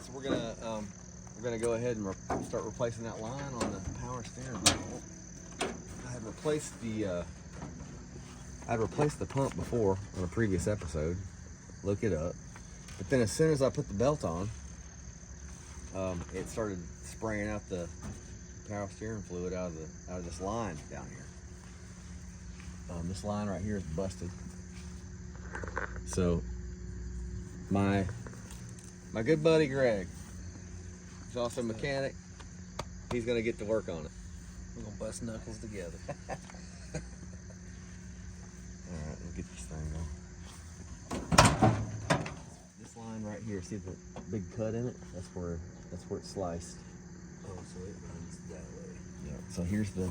So we're gonna go ahead and start replacing that line on the power steering wheel. I had replaced the pump before on a previous episode. Look it up. But then as soon as I put the belt on, it started spraying out the power steering fluid out of this line down here. This line right here is busted. So my good buddy Greg, who's also a mechanic, he's gonna get to work on it. We're gonna bust knuckles together. Alright, we'll get this thing going. This line right here, see the big cut in it? That's where it's sliced. Oh, so it runs that way. Yeah. So here's the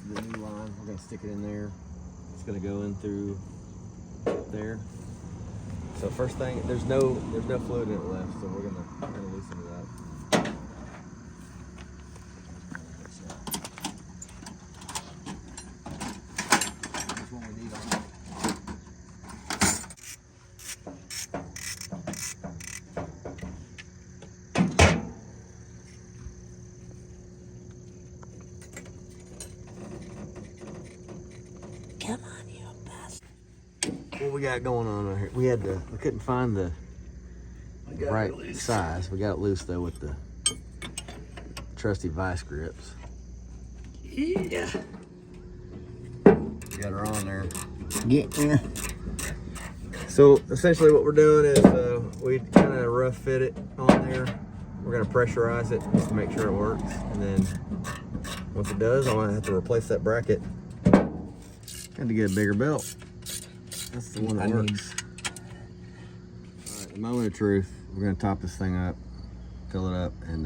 new line. We're gonna stick it in there. It's gonna go in through there. So first thing, there's no fluid in it left, so we're gonna loosen it up. Which one we need on that? Come on, you bastard. What we got going on right here? We couldn't find the right size. We got it loose though with the trusty vice grips. Yeah. Got her on there. Yeah. So essentially what we're doing is we kind of rough fit it on there. We're gonna pressurize it just to make sure it works. And then once it does, I'm gonna have to replace that bracket. Got to get a bigger belt. That's the one that works. All right, the moment of truth. We're gonna top this thing up, fill it up, and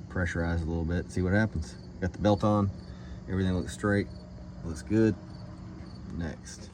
pressurize it a little bit. See what happens. Got the belt on. Everything looks straight. Looks good. Next.